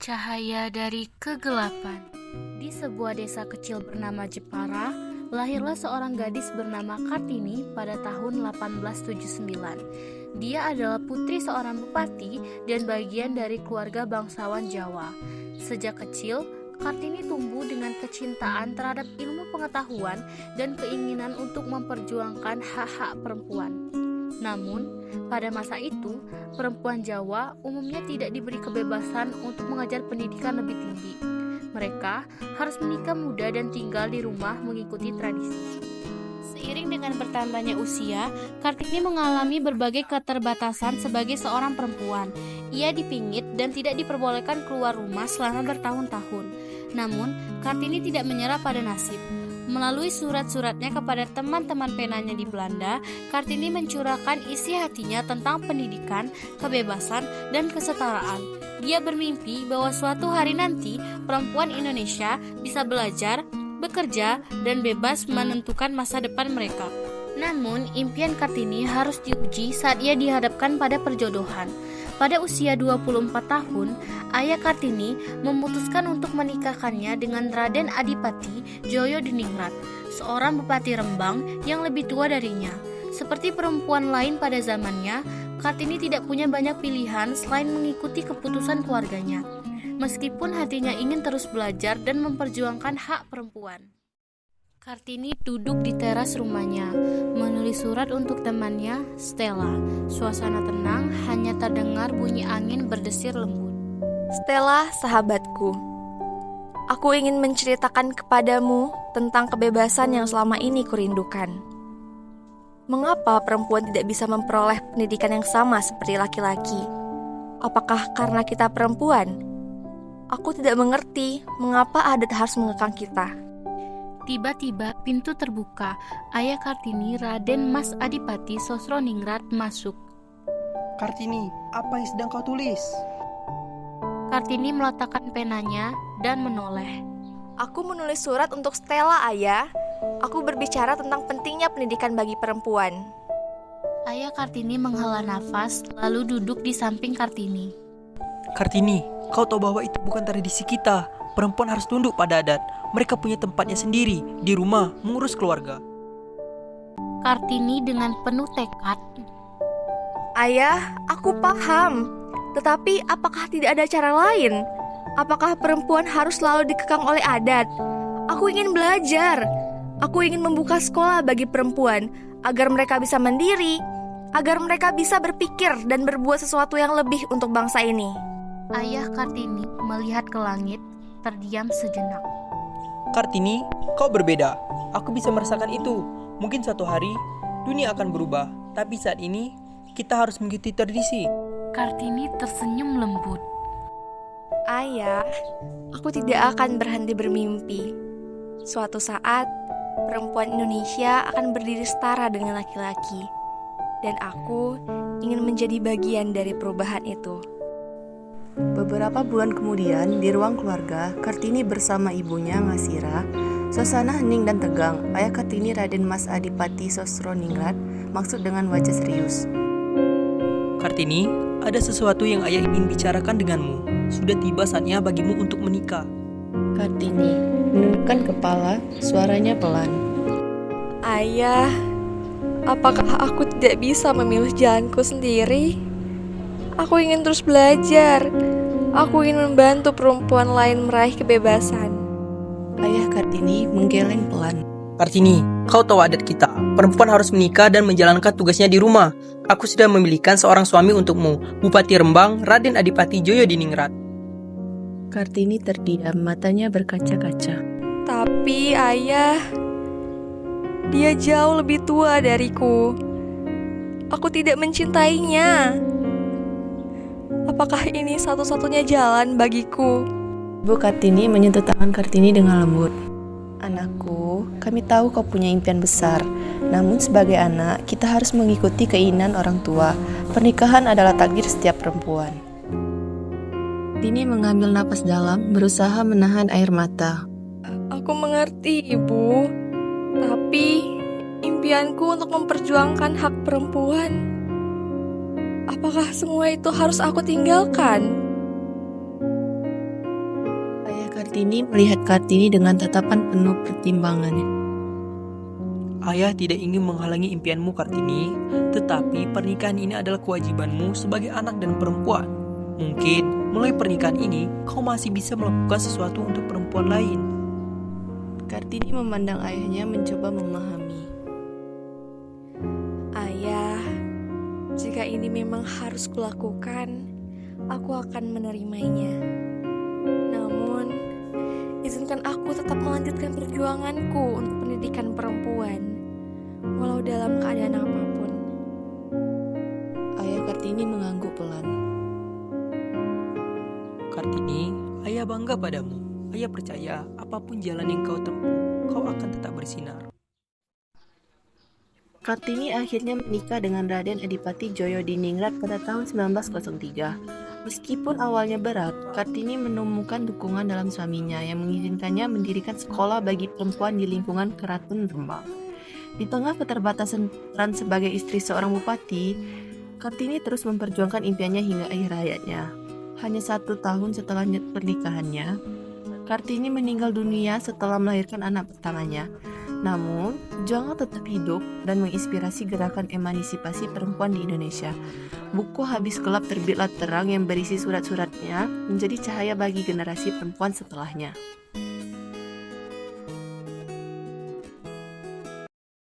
Cahaya dari kegelapan. Di sebuah desa kecil bernama Jepara, lahirlah seorang gadis bernama Kartini pada tahun 1879. Dia adalah putri seorang bupati dan bagian dari keluarga bangsawan Jawa. Sejak kecil, Kartini tumbuh dengan kecintaan terhadap ilmu pengetahuan dan keinginan untuk memperjuangkan hak-hak perempuan. Namun, pada masa itu, perempuan Jawa umumnya tidak diberi kebebasan untuk mengajar pendidikan lebih tinggi. Mereka harus menikah muda dan tinggal di rumah mengikuti tradisi. Seiring dengan bertambahnya usia, Kartini mengalami berbagai keterbatasan sebagai seorang perempuan. Ia dipingit dan tidak diperbolehkan keluar rumah selama bertahun-tahun. Namun, Kartini tidak menyerah pada nasib. Melalui surat-suratnya kepada teman-teman penanya di Belanda, Kartini mencurahkan isi hatinya tentang pendidikan, kebebasan, dan kesetaraan. Dia bermimpi bahwa suatu hari nanti perempuan Indonesia bisa belajar, bekerja, dan bebas menentukan masa depan mereka. Namun, impian Kartini harus diuji saat ia dihadapkan pada perjodohan. Pada usia 24 tahun, ayah Kartini memutuskan untuk menikahkannya dengan Raden Adipati Djoyo-Diningrat, seorang bupati Rembang yang lebih tua darinya. Seperti perempuan lain pada zamannya, Kartini tidak punya banyak pilihan selain mengikuti keputusan keluarganya, meskipun hatinya ingin terus belajar dan memperjuangkan hak perempuan. Kartini duduk di teras rumahnya, menulis surat untuk temannya, Stella. Suasana tenang, hanya terdengar bunyi angin berdesir lembut. Stella, sahabatku, aku ingin menceritakan kepadamu tentang kebebasan yang selama ini kurindukan. Mengapa perempuan tidak bisa memperoleh pendidikan yang sama seperti laki-laki? Apakah karena kita perempuan? Aku tidak mengerti mengapa adat harus mengekang kita. Tiba-tiba pintu terbuka. Ayah Kartini, Raden Mas Adipati Sosroningrat, masuk. Kartini, apa yang sedang kau tulis? Kartini meletakkan penanya dan menoleh. Aku menulis surat untuk Stella, Ayah. Aku berbicara tentang pentingnya pendidikan bagi perempuan. Ayah Kartini menghela nafas, lalu duduk di samping Kartini. Kartini, kau tahu bahwa itu bukan tradisi kita. Perempuan harus tunduk pada adat. Mereka punya tempatnya sendiri, di rumah, mengurus keluarga. Kartini dengan penuh tekad. Ayah, aku paham. Tetapi apakah tidak ada cara lain? Apakah perempuan harus selalu dikekang oleh adat? Aku ingin belajar. Aku ingin membuka sekolah bagi perempuan, agar mereka bisa mandiri, agar mereka bisa berpikir dan berbuat sesuatu yang lebih untuk bangsa ini. Ayah Kartini melihat ke langit, terdiam sejenak. Kartini, kau berbeda. Aku bisa merasakan itu. Mungkin suatu hari, dunia akan berubah. Tapi saat ini, kita harus mengikuti tradisi. Kartini tersenyum lembut. Ayah, aku tidak akan berhenti bermimpi. Suatu saat, perempuan Indonesia akan berdiri setara dengan laki-laki. Dan aku ingin menjadi bagian dari perubahan itu. Beberapa bulan kemudian, di ruang keluarga, Kartini bersama ibunya Ngasira. Suasana hening dan tegang. Ayah Kartini, Raden Mas Adipati Sosroningrat, maksud dengan wajah serius. Kartini, ada sesuatu yang ayah ingin bicarakan denganmu. Sudah tiba saatnya bagimu untuk menikah. Kartini menundukkan kepala, suaranya pelan. Ayah, apakah aku tidak bisa memilih jalanku sendiri? Aku ingin terus belajar. Aku ingin membantu perempuan lain meraih kebebasan. Ayah Kartini menggeleng pelan. Kartini, kau tahu adat kita. Perempuan harus menikah dan menjalankan tugasnya di rumah. Aku sudah memilihkan seorang suami untukmu, Bupati Rembang, Raden Adipati Djoyo-Diningrat. Kartini terdiam, matanya berkaca-kaca. Tapi ayah, dia jauh lebih tua dariku. Aku tidak mencintainya. Apakah ini satu-satunya jalan bagiku? Ibu Kartini menyentuh tangan Kartini dengan lembut. Anakku, kami tahu kau punya impian besar. Namun sebagai anak, kita harus mengikuti keinginan orang tua. Pernikahan adalah takdir setiap perempuan. Kartini mengambil napas dalam, berusaha menahan air mata. Aku mengerti, Ibu. Tapi impianku untuk memperjuangkan hak perempuan. Apakah semua itu harus aku tinggalkan? Kartini melihat Kartini dengan tatapan penuh pertimbangan. Ayah tidak ingin menghalangi impianmu, Kartini, tetapi pernikahan ini adalah kewajibanmu sebagai anak dan perempuan. Mungkin melalui pernikahan ini kau masih bisa melakukan sesuatu untuk perempuan lain. Kartini memandang ayahnya mencoba memahami. Ayah, jika ini memang harus kulakukan, aku akan menerimanya. Namun, izinkan aku tetap melanjutkan perjuanganku untuk pendidikan perempuan, walau dalam keadaan apapun. Ayah Kartini mengangguk pelan. Kartini, ayah bangga padamu. Ayah percaya apapun jalan yang kau tempuh, kau akan tetap bersinar. Kartini akhirnya menikah dengan Raden Adipati Joyo Diningrat pada tahun 1903. Meskipun awalnya berat, Kartini menemukan dukungan dalam suaminya yang mengizinkannya mendirikan sekolah bagi perempuan di lingkungan Keraton Rembang. Di tengah keterbatasan peran sebagai istri seorang bupati, Kartini terus memperjuangkan impiannya hingga akhir hayatnya. Hanya 1 tahun setelah pernikahannya, Kartini meninggal dunia setelah melahirkan anak pertamanya. Namun, perjuangan tetap hidup dan menginspirasi gerakan emansipasi perempuan di Indonesia. Buku Habis Gelap Terbitlah Terang yang berisi surat-suratnya menjadi cahaya bagi generasi perempuan setelahnya.